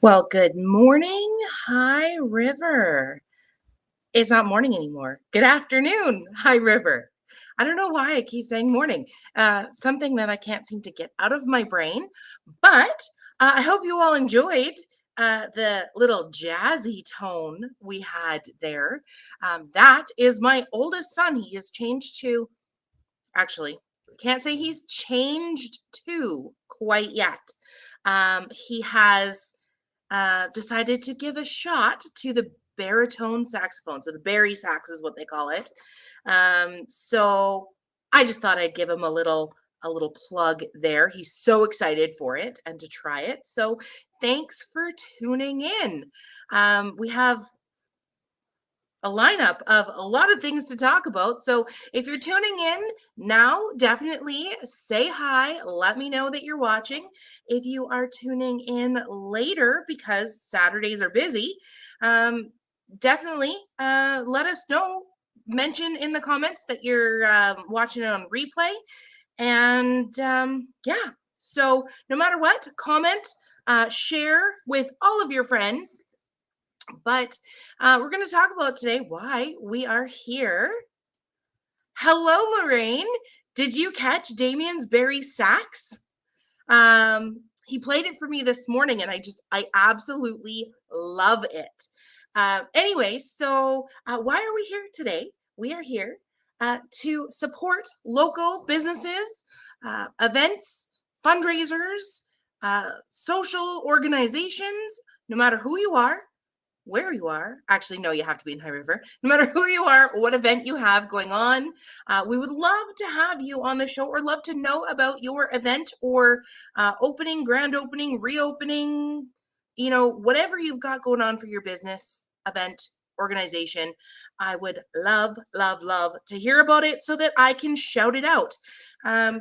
Well, good morning, High River. It's not morning anymore. Good afternoon, High River. I don't know why I keep saying morning. Something that I can't seem to get out of my brain. But I hope you all enjoyed the little jazzy tone we had there. That is my oldest son. He has changed to, actually, can't say he's changed to quite yet. He has decided to give a shot to the baritone saxophone. So the Barry sax is what they call it. So I just thought I'd give him a little plug there. He's so excited for it and to try it. So thanks for tuning in. We have a lineup of a lot of things to talk about. So if you're tuning in now, definitely say hi. Let me know that you're watching. If you are tuning in later because Saturdays are busy, um, definitely let us know. Mention in the comments that you're watching it on replay. And yeah, so no matter what, comment, share with all of your friends, but we're going to talk about today why we are here. Hello, Lorraine. Did you catch Damien's Barry sax? He played it for me this morning, and I absolutely love it. Anyway, so why are we here today? We are here to support local businesses, events, fundraisers, social organizations, no matter who you are, where you are. Actually, no, you have to be in High River. No matter who you are, what event you have going on, we would love to have you on the show or love to know about your event or opening, grand opening, reopening, whatever you've got going on for your business, event, organization. I would love, love, love to hear about it so that I can shout it out.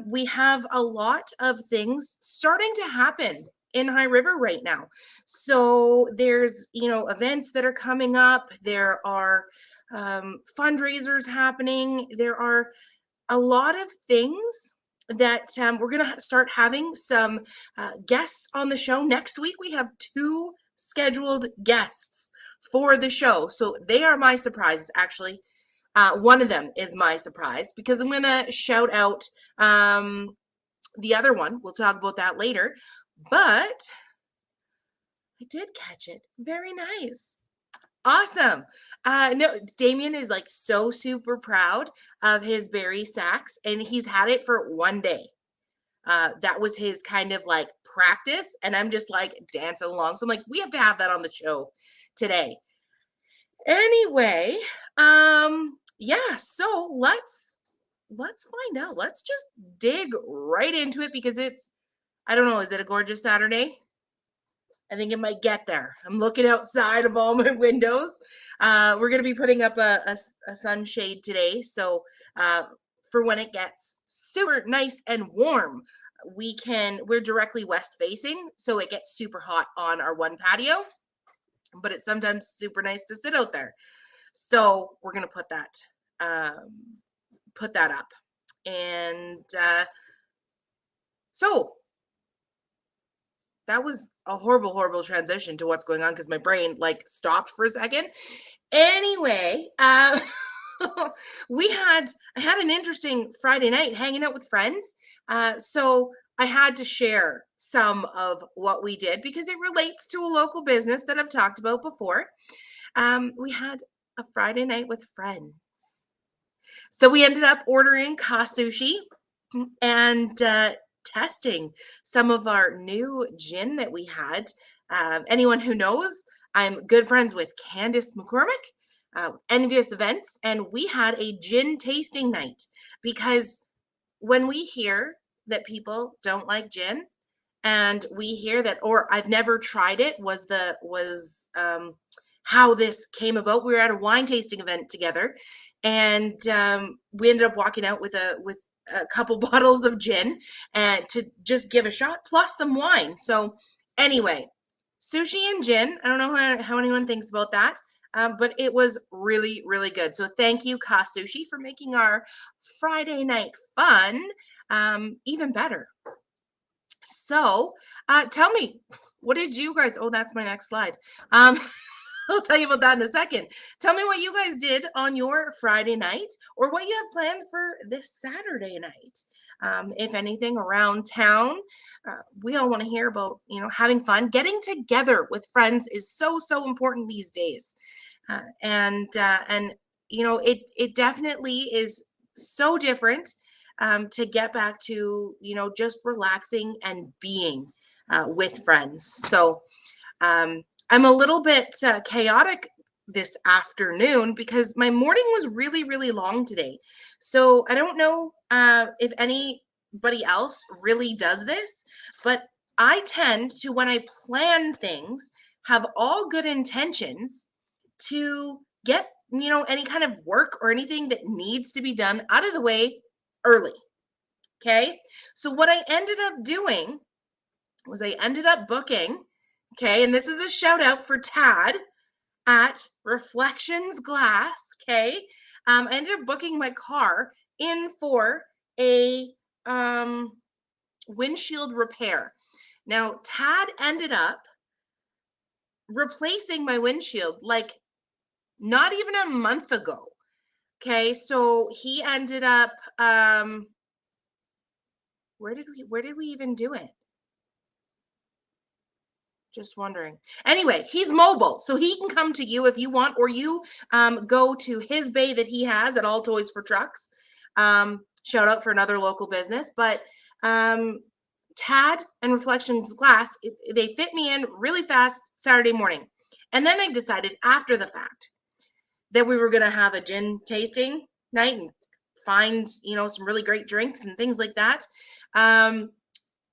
We have a lot of things starting to happen in High River right now. So there's, events that are coming up. There are fundraisers happening. There are a lot of things that we're going to start having some guests on the show. Next week, we have two scheduled guests for the show. So they are my surprises, actually. One of them is my surprise because I'm going to shout out the other one. We'll talk about that later. But I did catch it. Very nice. Awesome. No, Damien is like so super proud of his Barry sax, and he's had it for one day. That was his kind of like practice, and I'm just like dancing along. So I'm like, we have to have that on the show today. Anyway, yeah, so let's find out. Let's just dig right into it because I don't know, is it a gorgeous Saturday? I think it might get there. I'm looking outside of all my windows. We're going to be putting up a sunshade today. So for when it gets super nice and warm, we're directly west facing. So it gets super hot on our one patio, but it's sometimes super nice to sit out there. So we're going to put that up. And so that was a horrible, horrible transition to what's going on because my brain like stopped for a second. Anyway, I had an interesting Friday night hanging out with friends. So I had to share some of what we did because it relates to a local business that I've talked about before. We had a Friday night with friends. So we ended up ordering ka sushi and testing some of our new gin that we had. Anyone who knows, I'm good friends with Candice McCormick, Envious Events, and we had a gin tasting night because when we hear that people don't like gin, and we hear that, or I've never tried it, was how this came about. We were at a wine tasting event together, and we ended up walking out with a couple bottles of gin and to just give a shot plus some wine. So anyway, sushi and gin. I don't know how anyone thinks about that. But it was really, really good. So thank you, Ka Sushi, for making our Friday night fun even better. So, tell me, what did you guys? Oh, that's my next slide. Um, I'll tell you about that in a second. Tell me what you guys did on your Friday night or what you have planned for this Saturday night. If anything around town, we all want to hear about, having fun. Getting together with friends is so, so important these days. And it definitely is so different to get back to, just relaxing and being with friends. So, I'm a little bit chaotic this afternoon because my morning was really, really long today. So I don't know if anybody else really does this, but I tend to, when I plan things, have all good intentions to get, any kind of work or anything that needs to be done out of the way early. Okay. So what I ended up doing was I ended up booking, okay, and this is a shout out for Tad at Reflections Glass, okay. I ended up booking my car in for a windshield repair. Now, Tad ended up replacing my windshield like not even a month ago. Okay, so he ended up where did we even do it? Just wondering. Anyway, he's mobile, so he can come to you if you want, or you go to his bay that he has at All Toys for Trucks. Shout out for another local business, but Tad and Reflections Glass, they fit me in really fast Saturday morning. And then I decided after the fact that we were going to have a gin tasting night and find, some really great drinks and things like that.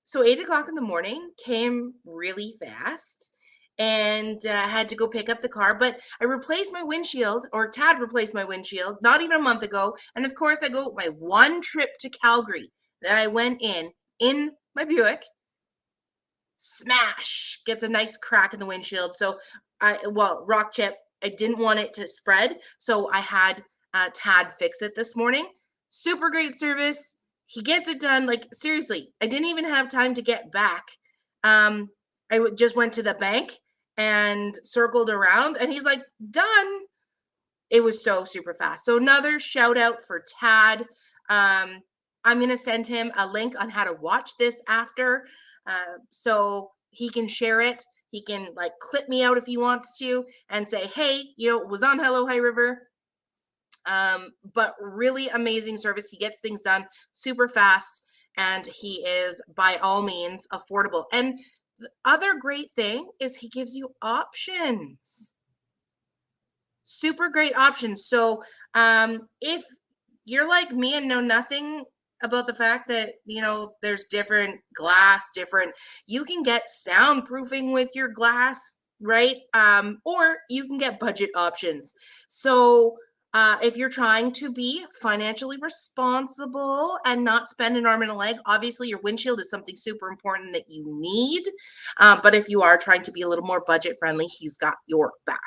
So 8 o'clock in the morning came really fast and had to go pick up the car. But I replaced my windshield, or Tad replaced my windshield, not even a month ago. And of course, I go my one trip to Calgary that I went in my Buick. Smash gets a nice crack in the windshield. So rock chip. I didn't want it to spread, so I had Tad fix it this morning. Super great service. He gets it done. Like seriously, I didn't even have time to get back. Just went to the bank and circled around, and he's like, done. It was so super fast. So another shout out for Tad. I'm going to send him a link on how to watch this after so he can share it. He can like clip me out if he wants to and say, hey, it was on Hello High River. But really amazing service. He gets things done super fast and he is by all means affordable. And the other great thing is he gives you options. Super great options. So if you're like me and know nothing about the fact that there's different glass, you can get soundproofing with your glass, right? Or you can get budget options. So if you're trying to be financially responsible and not spend an arm and a leg, obviously your windshield is something super important that you need. But if you are trying to be a little more budget friendly, he's got your back.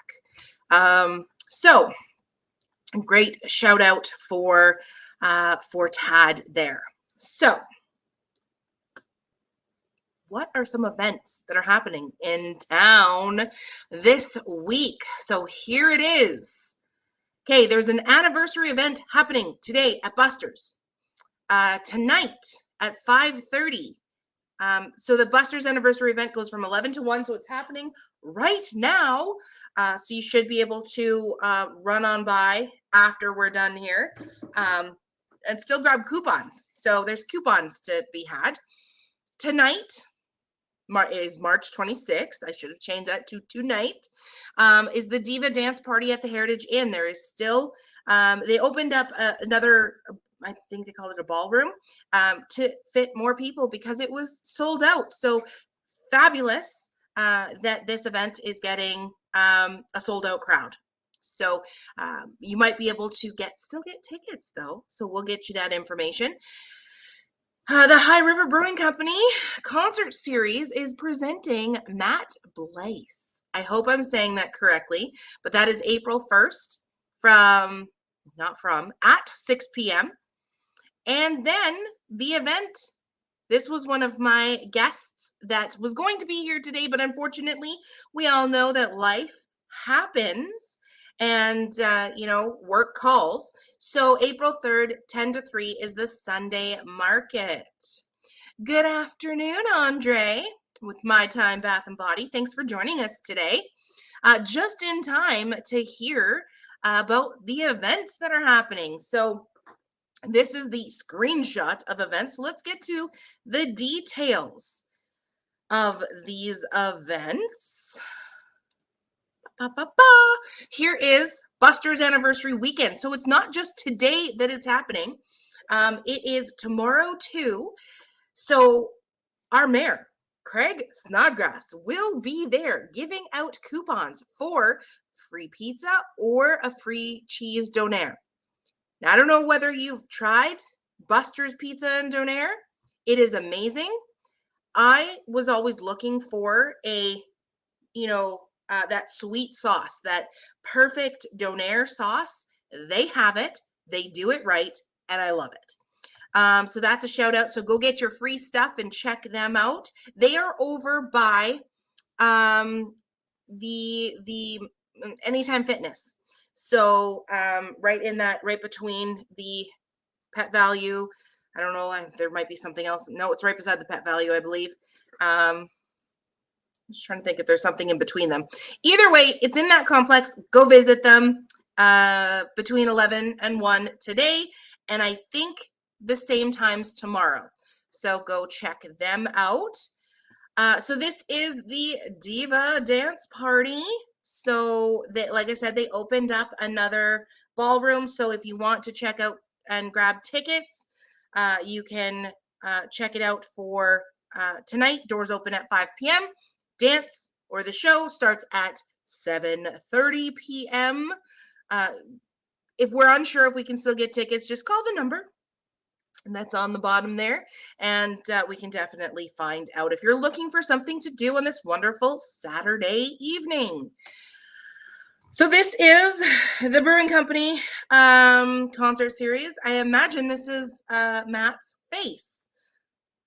So great shout out for Tad there. So what are some events that are happening in town this week? So here it is. Okay, there's an anniversary event happening today at Buster's. Tonight at 5:30. So the Buster's anniversary event goes from 11 to 1, so it's happening right now. So you should be able to run on by after we're done here and still grab coupons. So there's coupons to be had. Tonight is March 26th. I should have changed that to tonight. Is the Diva Dance Party at the Heritage Inn. There is still, they opened up another, I think they called it a ballroom, to fit more people because it was sold out. So fabulous that this event is getting a sold out crowd. So you might be able to still get tickets though. So we'll get you that information. The High River Brewing Company concert series is presenting Matt Blaise. I hope I'm saying that correctly, but that is April 1st at 6 p.m. And then the event This was one of my guests that was going to be here today, but unfortunately, we all know that life happens and, work calls. So April 3rd, 10 to 3 is the Sunday market. Good afternoon, Andre, with My Time Bath and Body. Thanks for joining us today. Just in time to hear about the events that are happening. So this is the screenshot of events. Let's get to the details of these events. Here is Buster's anniversary weekend. So it's not just today that it's happening. It is tomorrow too. So our mayor, Craig Snodgrass, will be there giving out coupons for free pizza or a free cheese donaire. Now, I don't know whether you've tried Buster's Pizza and Donaire. It is amazing. I was always looking for that sweet sauce, that perfect Donaire sauce. They have it. They do it right, and I love it. So that's a shout out. So go get your free stuff and check them out. They are over by the Anytime Fitness. So right between the Pet Value. I don't know. There might be something else. No, it's right beside the Pet Value, I believe. I'm just trying to think if there's something in between them. Either way, it's in that complex. Go visit them between 11 and 1 today. And I think the same times tomorrow. So go check them out. So this is the Diva Dance Party. So like I said, they opened up another ballroom. So if you want to check out and grab tickets, you can check it out for tonight. Doors open at 5 p.m. Dance or the show starts at 7:30 p.m. If we're unsure if we can still get tickets, just call the number. And that's on the bottom there. And we can definitely find out if you're looking for something to do on this wonderful Saturday evening. So this is the Brewing Company concert series. I imagine this is Matt's face.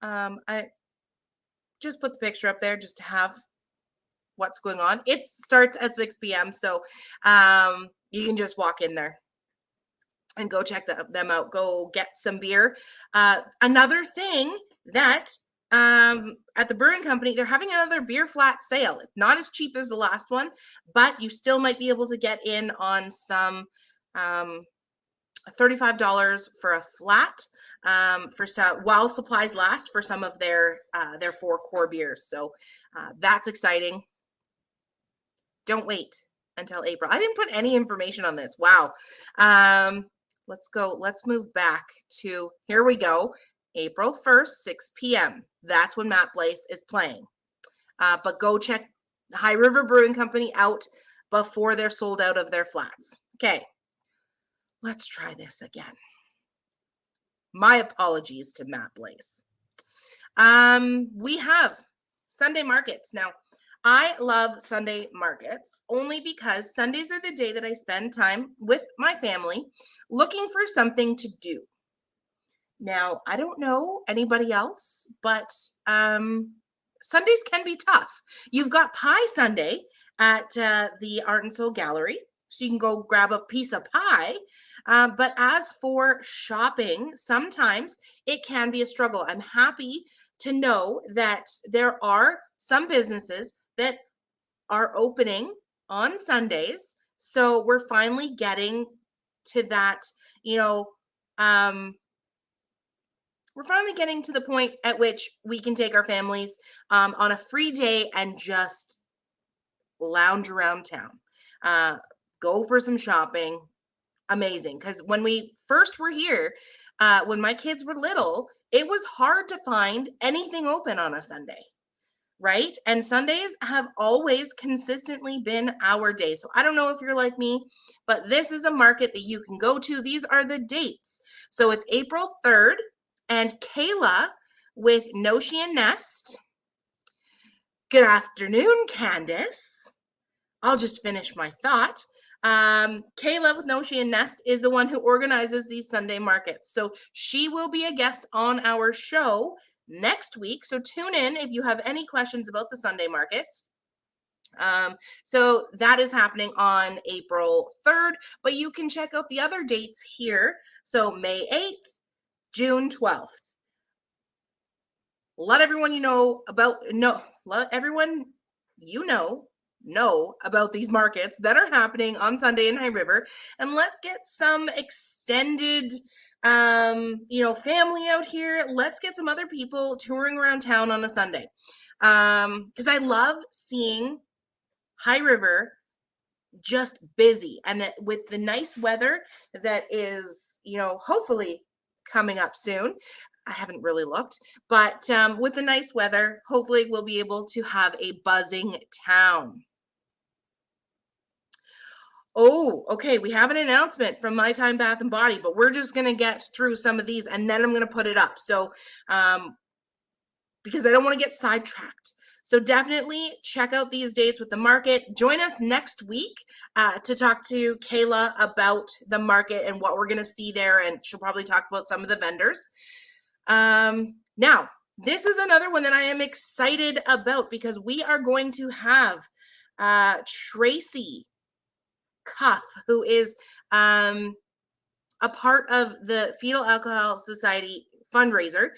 I just put the picture up there just to have what's going on. It starts at 6 p.m. So you can just walk in there and go check them out. Go get some beer. Another thing that at the Brewing Company, they're having another beer flat sale. Not as cheap as the last one, but you still might be able to get in on some $35 for a flat while supplies last for some of their 4 core beers. So that's exciting. Don't wait until April. I didn't put any information on this. Wow. Let's go. Let's move back to, here we go, April 1st, 6 p.m. That's when Matt Blaze is playing. But go check High River Brewing Company out before they're sold out of their flats. Okay, let's try this again. My apologies to Matt Blaze. We have Sunday markets. Now, I love Sunday markets only because Sundays are the day that I spend time with my family looking for something to do. Now, I don't know anybody else, but Sundays can be tough. You've got Pie Sunday at the Art and Soul Gallery, so you can go grab a piece of pie. But as for shopping, sometimes it can be a struggle. I'm happy to know that there are some businesses that are opening on Sundays. So we're finally getting to that, we're finally getting to the point at which we can take our families on a free day and just lounge around town, go for some shopping. Amazing. Because when we first were here, when my kids were little, it was hard to find anything open on a Sunday, right? And Sundays have always consistently been our day. So I don't know if you're like me, but this is a market that you can go to. These are the dates. So it's April 3rd, and Kayla with Noshi and Nest. Good afternoon, Candace. I'll just finish my thought. Kayla with Noshi and Nest is the one who organizes these Sunday markets. So she will be a guest on our show next week. So tune in if you have any questions about the Sunday markets. So that is happening on April 3rd, but you can check out the other dates here. So May 8th, June 12th. Let everyone let everyone know about these markets that are happening on Sunday in High River, and let's get some extended family out here. Let's get some other people touring around town on a Sunday. Because I love seeing High River just busy, and with the nice weather that is, hopefully coming up soon. I haven't really looked, but with the nice weather, hopefully we'll be able to have a buzzing town. Oh, okay. We have an announcement from My Time Bath and Body, but we're just going to get through some of these and then I'm going to put it up. So, because I don't want to get sidetracked. So definitely check out these dates with the market. Join us next week to talk to Kayla about the market and what we're going to see there. And she'll probably talk about some of the vendors. Now, this is another one that I am excited about because we are going to have Tracy Cuff, who is a part of the Fetal Alcohol Society fundraiser.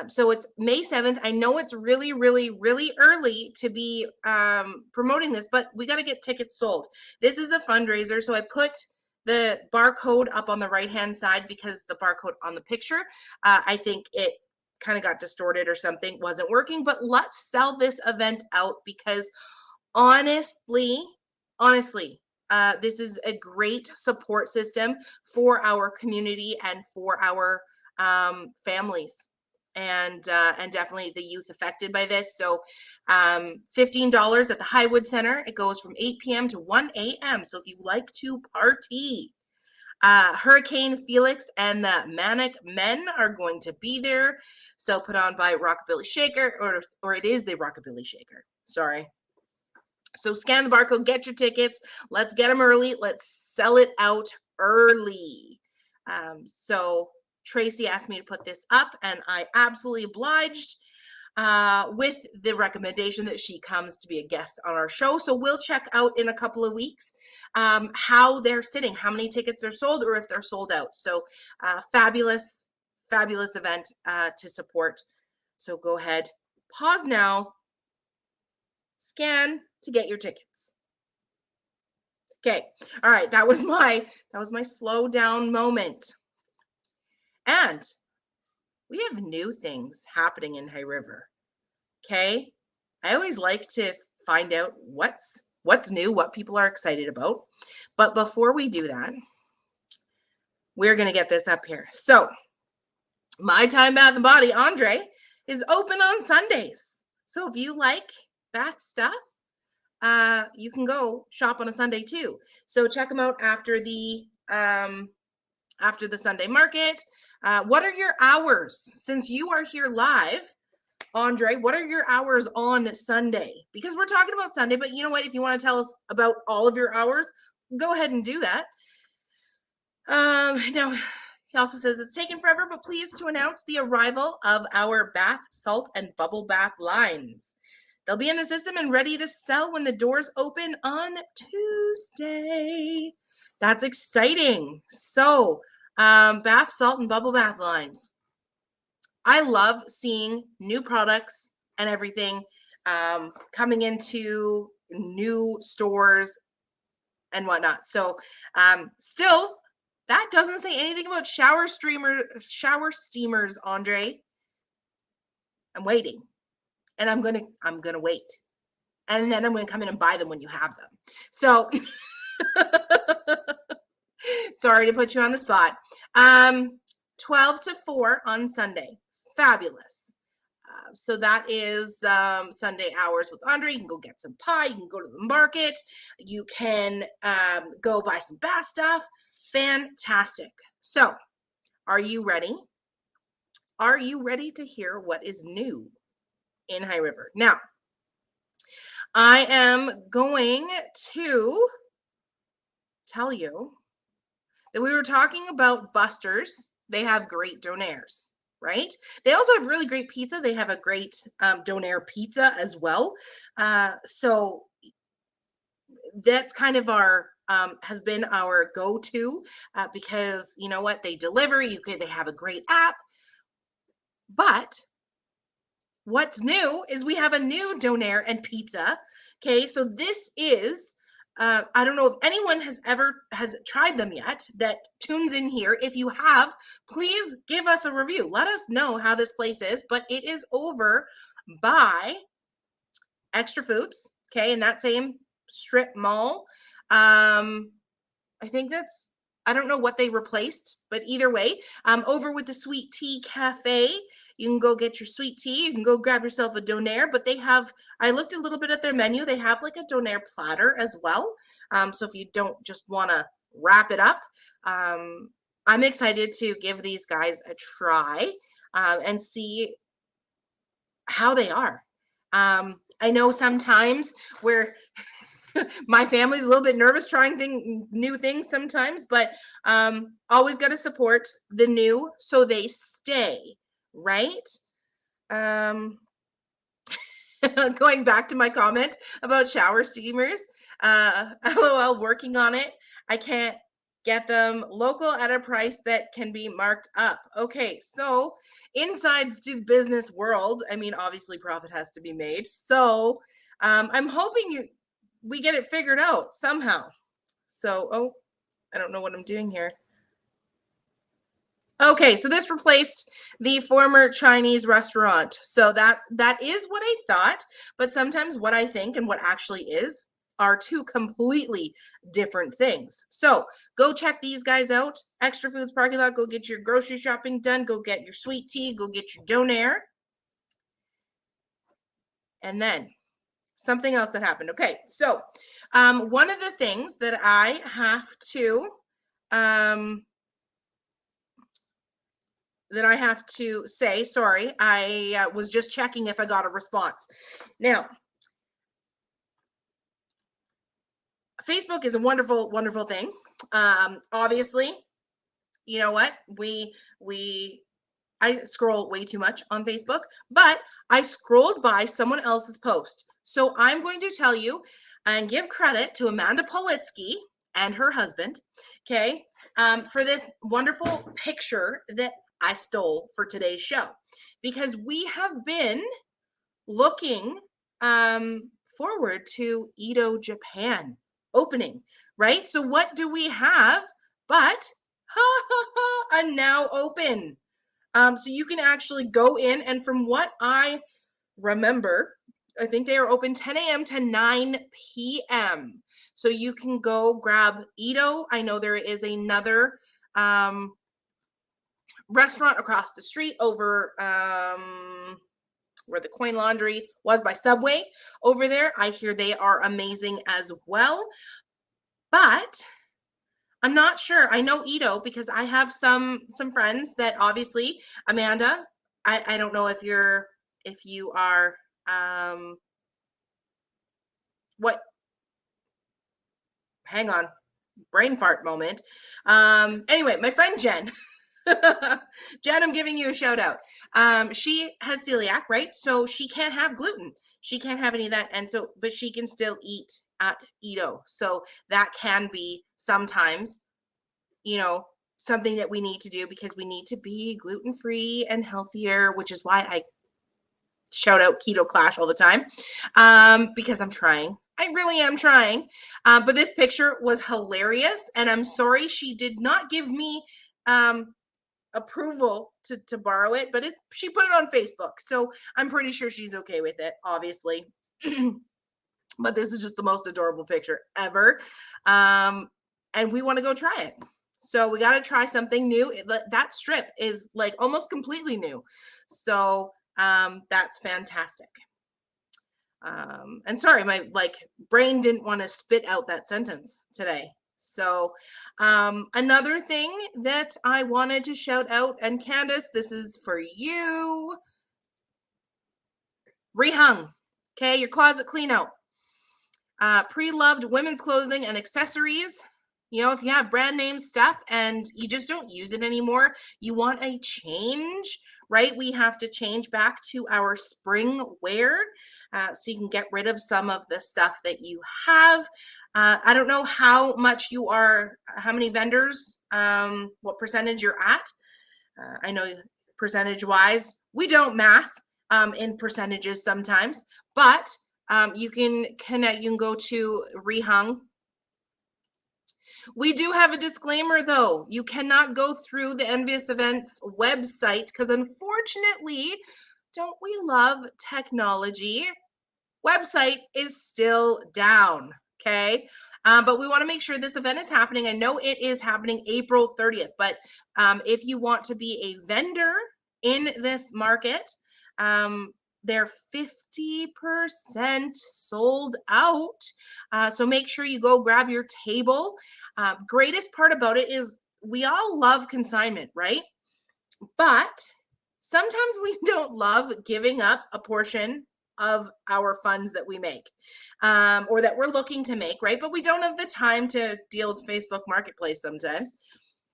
So it's May 7th. I know it's really, really, really early to be promoting this, but we got to get tickets sold. This is a fundraiser. So I put the barcode up on the right-hand side because the barcode on the picture, I think it kind of got distorted or something, wasn't working, but let's sell this event out because honestly, this is a great support system for our community and for our families and definitely the youth affected by this. So $15 at the Highwood Center. It goes from 8 p.m. to 1 a.m. So if you like to party, Hurricane Felix and the Manic Men are going to be there. So put on by Rockabilly Shaker, or it is the Rockabilly Shaker. Sorry. So scan the barcode, get your tickets. Let's get them early. Let's sell it out early. So Tracy asked me to put this up, and I absolutely obliged with the recommendation that she comes to be a guest on our show. So we'll check out in a couple of weeks how they're sitting, how many tickets are sold, or if they're sold out. So fabulous, fabulous event to support. So go ahead, pause now, scan to get your tickets. Okay. All right. That was my slow down moment. And we have new things happening in High River. Okay. I always like to find out what's new, what people are excited about. But before we do that, we're going to get this up here. So My Time Bath and Body, Andre, is open on Sundays. So if you like bath stuff, you can go shop on a Sunday too. So check them out after the Sunday market. What are your hours? Since you are here live, Andre, what are your hours on Sunday? Because we're talking about Sunday, but you know what? If you want to tell us about all of your hours, go ahead and do that. Now, he also says it's taken forever, but pleased to announce the arrival of our bath, salt, and bubble bath lines. They'll be in the system and ready to sell when the doors open on Tuesday. That's exciting. So, bath, salt, and bubble bath lines. I love seeing new products and everything coming into new stores and whatnot. So, still, that doesn't say anything about shower steamers, Andre. I'm waiting. And I'm gonna wait. And then I'm gonna come in and buy them when you have them. So sorry to put you on the spot. 12 to 4 on Sunday. Fabulous. So that is Sunday hours with Andre. You can go get some pie. You can go to the market. You can go buy some bath stuff. Fantastic. So are you ready? Are you ready to hear what is new in High River? Now, I am going to tell you that we were talking about Buster's. They have great donaires, right? They also have really great pizza. They have a great donair pizza as well. So that's kind of our has been our go-to because you know what, they deliver. They have a great app, but what's new is we have a new donair and pizza. Okay, so this is I don't know if anyone has tried them yet that tunes in here. If you have, please give us a review. Let us know how this place is. But it is over by Extra Foods, okay, in that same strip mall. I think that's, I don't know what they replaced, but either way, over with the Sweet Tea Cafe, you can go get your sweet tea. You can go grab yourself a donair, but they have, I looked a little bit at their menu. They have like a donair platter as well. So if you don't just want to wrap it up, I'm excited to give these guys a try and see how they are. I know sometimes where my family's a little bit nervous trying new things sometimes, but always got to support the new so they stay, right? Um, Going back to my comment about shower steamers, LOL, working on it. I can't get them local at a price that can be marked up. Okay, so inside Stu's business world, I mean, obviously profit has to be made. So I'm hoping we get it figured out somehow. So, oh, I don't know what I'm doing here. Okay, so this replaced the former Chinese restaurant. So that is what I thought, but sometimes what I think and what actually is are two completely different things. So go check these guys out. Extra Foods parking lot. Go get your grocery shopping done. Go get your sweet tea. Go get your donair. And then something else that happened. Okay, so one of the things that I have to say, sorry, I was just checking if I got a response. Now, Facebook is a wonderful, wonderful thing. Obviously, you know what? I scroll way too much on Facebook, but I scrolled by someone else's post. So I'm going to tell you and give credit to Amanda Politsky and her husband, okay, for this wonderful picture that I stole for today's show, because we have been looking forward to Edo Japan opening, right? So what do we have but a now open? So you can actually go in, and from what I remember, I think they are open 10 a.m. to 9 p.m. So you can go grab Edo. I know there is another restaurant across the street over where the Coin Laundry was by Subway over there. I hear they are amazing as well. But I'm not sure. I know Edo because I have some friends that obviously, Amanda, I don't know if you are what, hang on, brain fart moment. Anyway, my friend Jen. Jen, I'm giving you a shout out. She has celiac, right? So she can't have gluten. She can't have any of that. And so, but she can still eat at Edo. So that can be sometimes, you know, something that we need to do because we need to be gluten-free and healthier, which is why I shout out Keto Clash all the time, because I'm trying. I really am trying. But this picture was hilarious, and I'm sorry she did not give me approval to borrow it, but she put it on Facebook, so I'm pretty sure she's okay with it, obviously. But this is just the most adorable picture ever, and we want to go try it. So we got to try something new. That strip is like almost completely new, so that's fantastic. And sorry, my brain didn't want to spit out that sentence today. So another thing that I wanted to shout out, and Candace, this is for you. Rehung, okay, your closet clean out. Pre-loved women's clothing and accessories. You know, if you have brand name stuff and you just don't use it anymore, you want a change, right? We have to change back to our spring wear, so you can get rid of some of the stuff that you have. I don't know how much you are, how many vendors, what percentage you're at. I know percentage wise, we don't math in percentages sometimes, but you can connect, you can go to Rehung. We do have a disclaimer though. You cannot go through the Envious Events website because unfortunately, don't we love technology? Website is still down, okay? But we want to make sure this event is happening. I know it is happening April 30th, but if you want to be a vendor in this market, they're 50% sold out. So make sure you go grab your table. Greatest part about it is we all love consignment, right? But sometimes we don't love giving up a portion of our funds that we make or that we're looking to make, right? But we don't have the time to deal with Facebook Marketplace sometimes.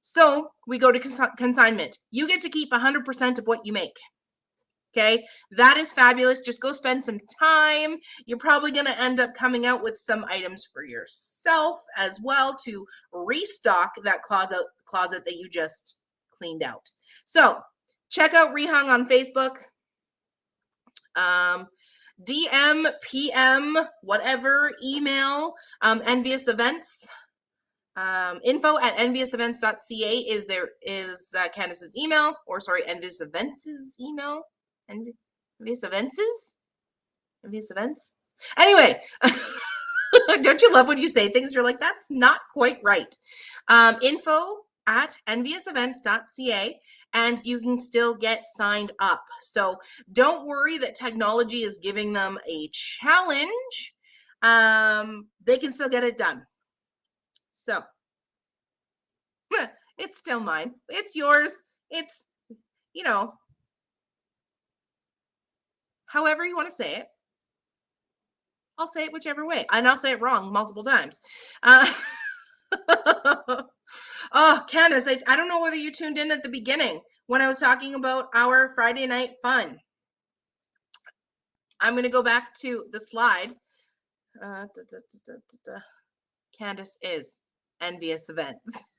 So we go to consignment. You get to keep 100% of what you make. Okay, that is fabulous. Just go spend some time. You're probably going to end up coming out with some items for yourself as well to restock that closet that you just cleaned out. So check out Rehung on Facebook. DM, PM, whatever, email, Envious Events. Info at enviousevents.ca is Candace's email, or sorry, Envious Events' email. Envious Events? Envious Events? Anyway, don't you love when you say things? You're like, that's not quite right. Info at enviousevents.ca, and you can still get signed up. So don't worry that technology is giving them a challenge. They can still get it done. So it's still mine. It's yours. It's, you know, however you want to say it. I'll say it whichever way, and I'll say it wrong multiple times. Oh, Candace, I don't know whether you tuned in at the beginning when I was talking about our Friday night fun. I'm going to go back to the slide. Candace is Envious Events.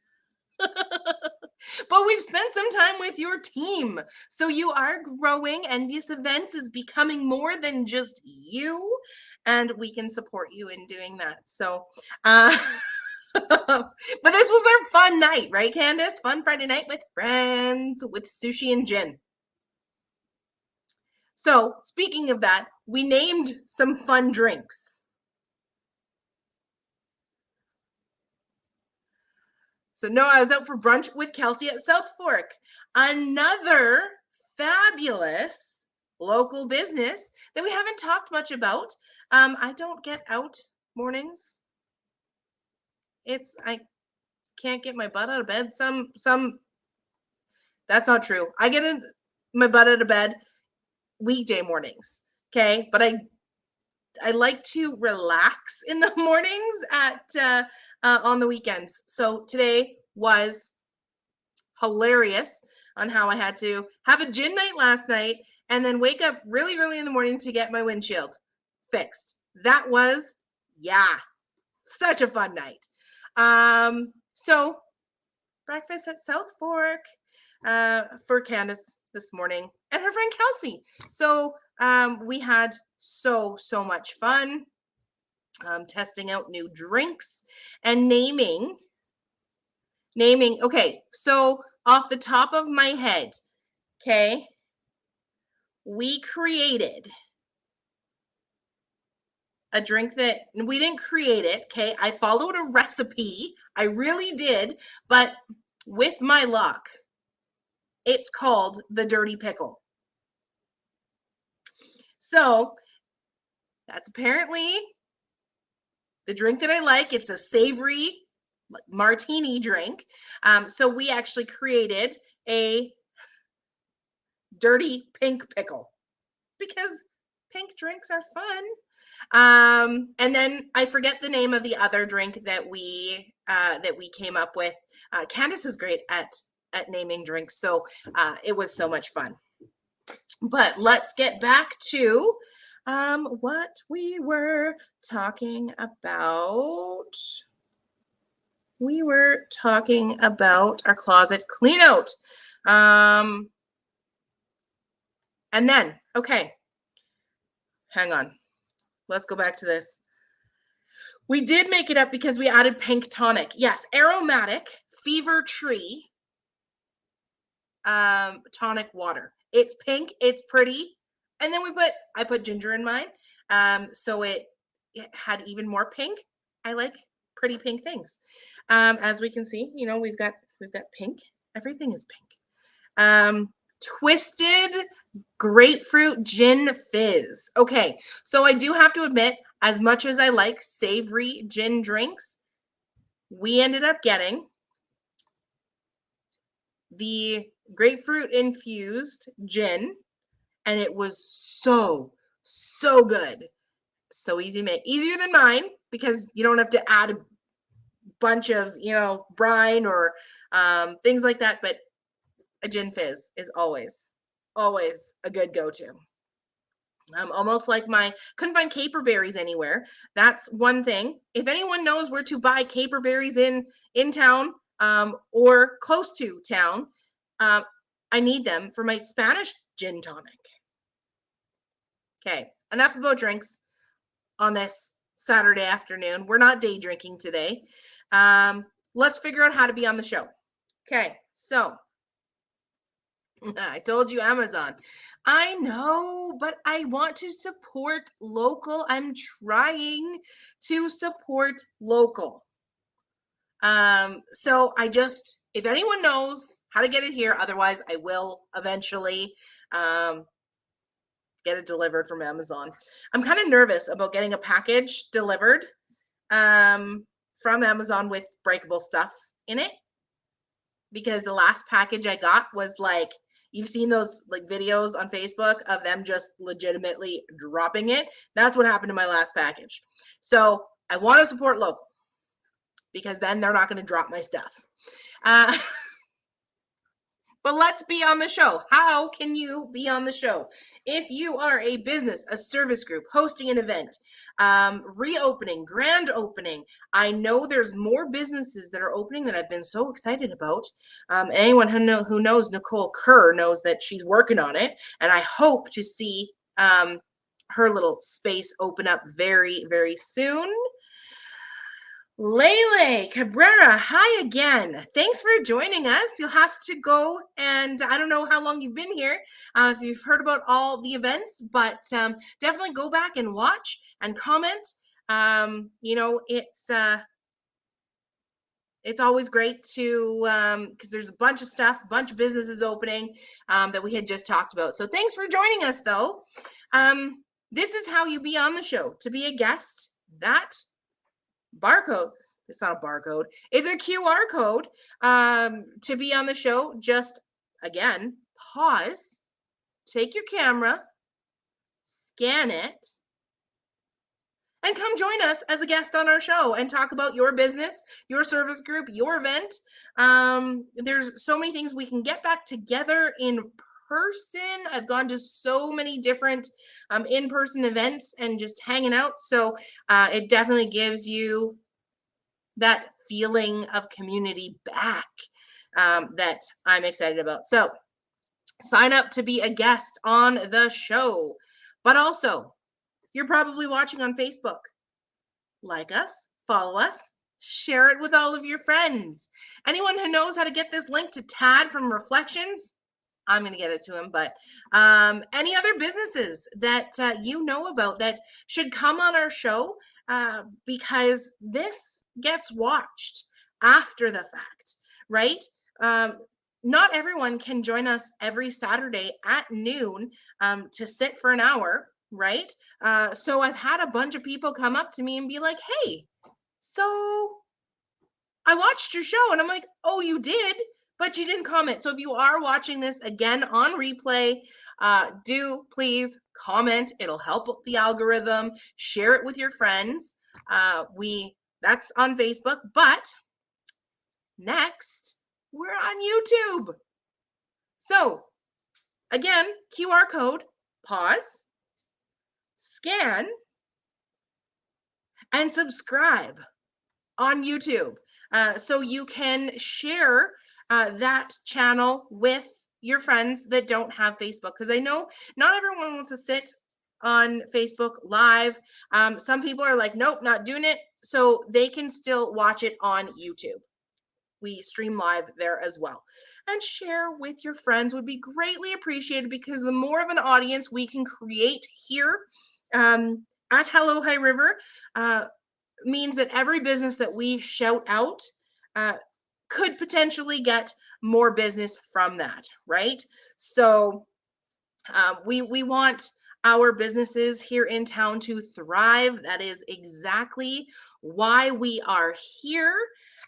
But we've spent some time with your team. So you are growing. Envious Events is becoming more than just you. And we can support you in doing that. So, but this was our fun night, right, Candace? Fun Friday night with friends, with sushi and gin. So speaking of that, we named some fun drinks. So no, I was out for brunch with Kelsey at South Fork. Another fabulous local business that we haven't talked much about. I don't get out mornings. I can't get my butt out of bed. That's not true. I get my butt out of bed weekday mornings. Okay, but I like to relax in the mornings on the weekends. So today was hilarious on how I had to have a gin night last night and then wake up really early in the morning to get my windshield fixed. That was, such a fun night. So breakfast at South Fork for Candace this morning and her friend Kelsey. So we had so much fun testing out new drinks and naming. Okay, so off the top of my head, okay, we created a drink that we didn't create it. Okay, I followed a recipe. I really did, but with my luck, it's called the Dirty Pickle. So that's apparently the drink that I like. It's a savory martini drink. So we actually created a dirty pink pickle because pink drinks are fun. And then I forget the name of the other drink that we came up with. Candace is great at naming drinks, so it was so much fun. But let's get back to what we were talking about. We were talking about our closet clean out. And then, okay, hang on. Let's go back to this. We did make it up because we added pink tonic. Yes, aromatic fever tree tonic water. It's pink, it's pretty. And then I put ginger in mine. So it had even more pink. I like pretty pink things. As we can see, you know, we've got pink. Everything is pink. Twisted grapefruit gin fizz. Okay, so I do have to admit, as much as I like savory gin drinks, we ended up getting the grapefruit infused gin, and it was so good. So easy to make, easier than mine, because you don't have to add a bunch of, you know, brine or things like that. But a gin fizz is always a good go-to. Almost like couldn't find caper berries anywhere. That's one thing. If anyone knows where to buy caper berries in town or close to town, I need them for my Spanish gin tonic. Okay, enough about drinks on this Saturday afternoon. We're not day drinking today. Let's figure out how to be on the show. Okay, so I told you Amazon. I know, but I want to support local. I'm trying to support local. So if anyone knows how to get it here, otherwise I will eventually get it delivered from Amazon. I'm kind of nervous about getting a package delivered from Amazon with breakable stuff in it, because the last package I got was like, you've seen those like videos on Facebook of them just legitimately dropping it. That's what happened to my last package. So I want to support local, because then they're not going to drop my stuff. But let's be on the show. How can you be on the show? If you are a business, a service group, hosting an event, reopening, grand opening. I know there's more businesses that are opening that I've been so excited about. Anyone who knows Nicole Kerr knows that she's working on it, and I hope to see her little space open up very, very soon. Lele Cabrera, hi again. Thanks for joining us. You'll have to go, and I don't know how long you've been here, if you've heard about all the events, but definitely go back and watch and comment. You know, it's always great to, because there's a bunch of stuff, a bunch of businesses opening that we had just talked about. So thanks for joining us, though. This is how you be on the show. To be a guest, that barcode, it's not a barcode, it's a QR code to be on the show. Just again, pause, take your camera, scan it, and come join us as a guest on our show and talk about your business, your service group, your event. There's so many things we can get back together in person. I've gone to so many different in-person events and just hanging out. So it definitely gives you that feeling of community back that I'm excited about. So sign up to be a guest on the show. But also, you're probably watching on Facebook. Like us, follow us, share it with all of your friends. Anyone who knows how to get this link to Tad from Reflections, I'm going to get it to him. But any other businesses that you know about that should come on our show, because this gets watched after the fact, right? Not everyone can join us every Saturday at noon to sit for an hour, right? So I've had a bunch of people come up to me and be like, hey, so I watched your show. And I'm like, oh, you did? But you didn't comment. So if you are watching this again on replay, do please comment. It'll help the algorithm. Share it with your friends. That's on Facebook. But next, we're on YouTube. So Again, QR code, pause, scan, and subscribe on YouTube. So you can share that channel with your friends that don't have Facebook. Because I know not everyone wants to sit on Facebook Live. Some people are like, nope, not doing it. So they can still watch it on YouTube. We stream live there as well. And share with your friends would be greatly appreciated, because the more of an audience we can create here at Hello High River, means that every business that we shout out uh, could potentially get more business from that, right? So we want our businesses here in town to thrive. That is exactly why we are here,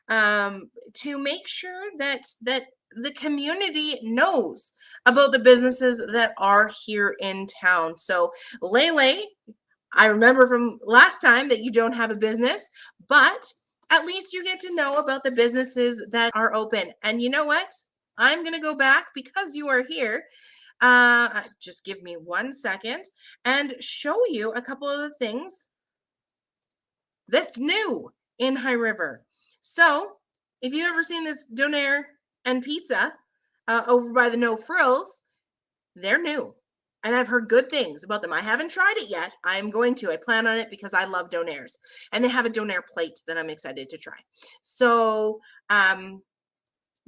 to make sure that the community knows about the businesses that are here in town. So Lele, I remember from last time that you don't have a business, but at least you get to know about the businesses that are open. And you know what? I'm going to go back, because you are here. Just give me 1 second and show you a couple of the things that's new in High River. So if you've ever seen this Donair and Pizza over by the No Frills, they're new. And I've heard good things about them. I haven't tried it yet. I'm going to. I plan on it because I love Donairs. And they have a Donair plate that I'm excited to try. So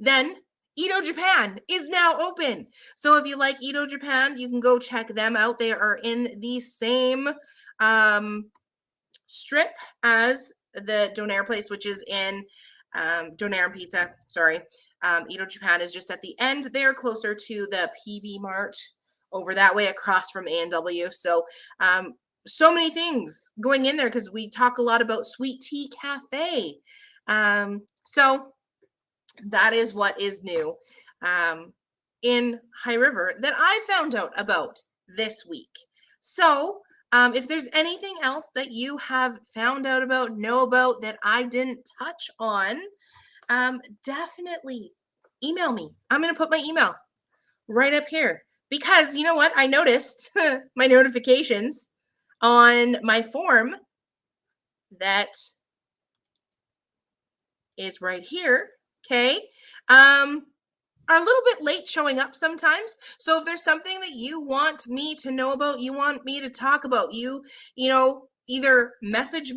then Edo Japan is now open. So if you like Edo Japan, you can go check them out. They are in the same strip as the Donair place, which is in Donair and Pizza. Sorry. Edo Japan is just at the end. They're closer to the PV Mart over that way, across from A&W. So so many things going in there, because we talk a lot about Sweet Tea Cafe. So that is what is new in High River that I found out about this week. So if there's anything else that you have found out about, know about, that I didn't touch on, definitely email me. I'm going to put my email right up here, because you know what? I noticed my notifications on my form that is right here. Okay. Are a little bit late showing up sometimes. So if there's something that you want me to know about, you want me to talk about, you know, either message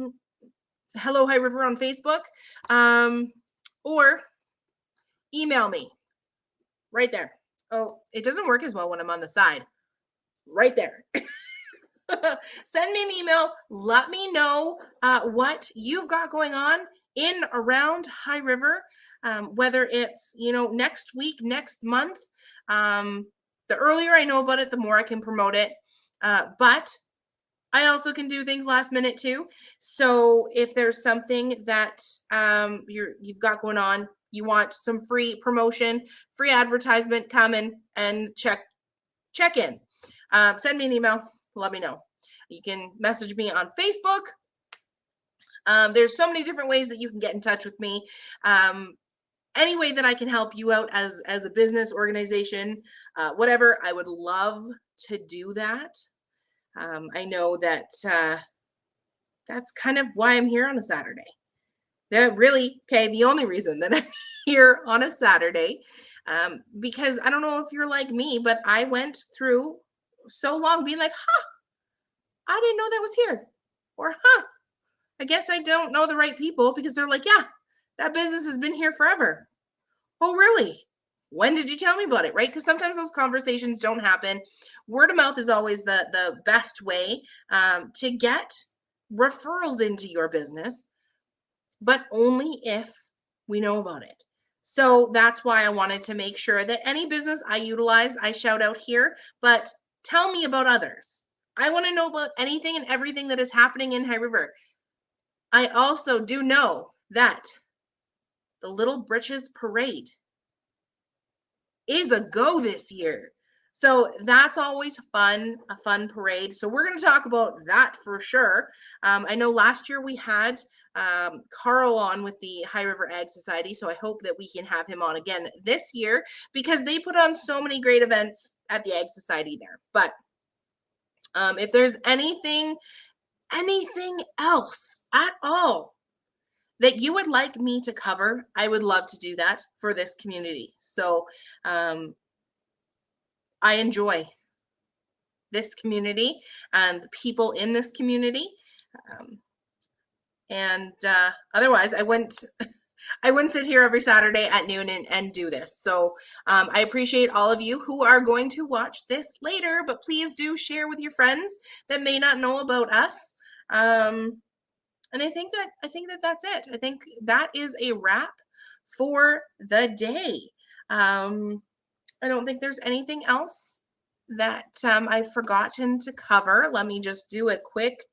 Hello High River on Facebook, or email me right there. Oh, it doesn't work as well when I'm on the side. Right there. Send me an email. Let me know what you've got going on in around High River, whether it's, you know, next week, next month. The earlier I know about it, the more I can promote it. But I also can do things last minute too. So if there's something that you've got going on, you want some free promotion, free advertisement, come in and check in. Send me an email. Let me know. You can message me on Facebook. There's so many different ways that you can get in touch with me. Any way that I can help you out as a business organization, whatever, I would love to do that. I know that that's kind of why I'm here on a Saturday. The only reason that I'm here on a Saturday, because I don't know if you're like me, but I went through so long being like, I didn't know that was here. Or, I guess I don't know the right people, because they're like, yeah, that business has been here forever. Oh, really? When did you tell me about it? Right? Because sometimes those conversations don't happen. Word of mouth is always the best way to get referrals into your business, but only if we know about it. So that's why I wanted to make sure that any business I utilize, I shout out here, but tell me about others. I want to know about anything and everything that is happening in High River. I also do know that the Little Britches Parade is a go this year. So that's always fun, a fun parade. So we're going to talk about that for sure. I know last year we had Carl on with the High River Ag Society, so I hope that we can have him on again this year, because they put on so many great events at the Ag Society there. But if there's anything else at all that you would like me to cover, I would love to do that for this community. So I enjoy this community and the people in this community. And otherwise, I wouldn't sit here every Saturday at noon and do this. So I appreciate all of you who are going to watch this later, but please do share with your friends that may not know about us. And I think that that's it. I think that is a wrap for the day. I don't think there's anything else that I've forgotten to cover. Let me just do a quick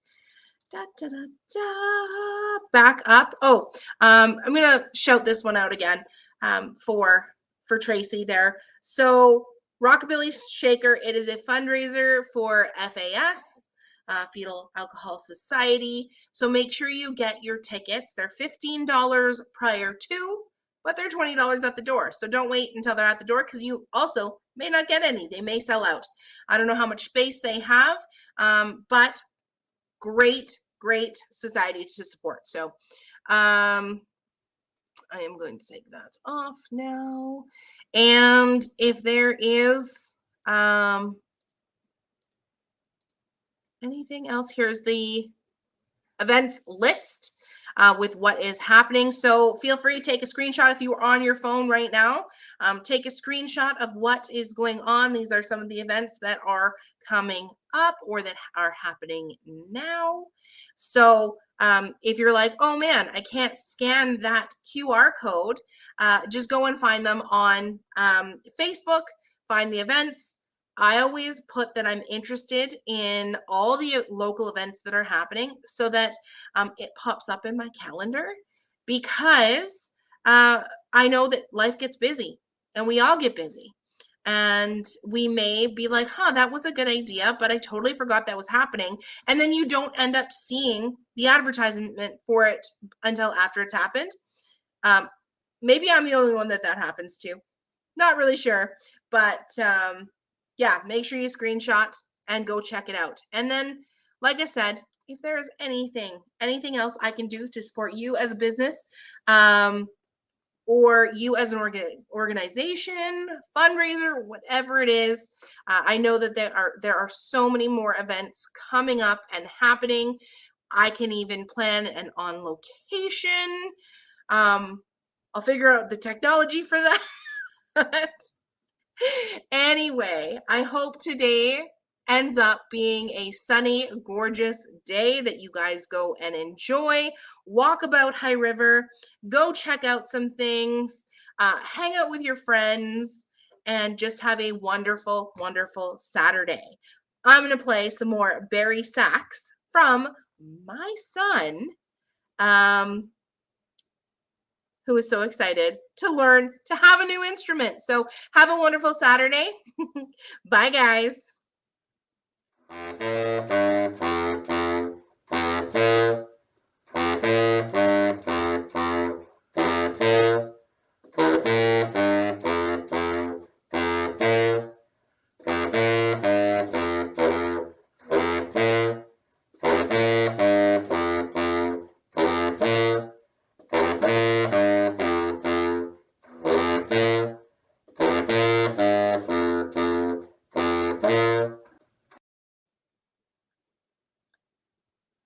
back up. Oh, I'm gonna shout this one out again for Tracy there. So Rockabilly Shaker, it is a fundraiser for FAS, Fetal Alcohol Society. So make sure you get your tickets. They're $15 prior to, but they're $20 at the door. So don't wait until they're at the door because you also may not get any. They may sell out. I don't know how much space they have, but great society to support. So I am going to take that off now. And if there is anything else, here's the events list with what is happening. So feel free to take a screenshot if you are on your phone right now. Take a screenshot of what is going on. These are some of the events that are coming up or that are happening now. So if you're like, oh man, I can't scan that QR code, just go and find them on Facebook, find the events. I always put that I'm interested in all the local events that are happening so that it pops up in my calendar, because I know that life gets busy and we all get busy. And we may be like, that was a good idea, but I totally forgot that was happening. And then you don't end up seeing the advertisement for it until after it's happened. Maybe I'm the only one that happens to. Not really sure, but yeah, make sure you screenshot and go check it out. And then, like I said, if there is anything else I can do to support you as a business, or you as an organization, fundraiser, whatever it is, I know that there are so many more events coming up and happening. I can even plan an on location. I'll figure out the technology for that. Anyway, I hope today ends up being a sunny, gorgeous day that you guys go and enjoy. Walk about High River, go check out some things, hang out with your friends, and just have a wonderful, wonderful Saturday. I'm going to play some more Barry Sax from my son, who is so excited to learn to have a new instrument. So have a wonderful Saturday. Bye, guys.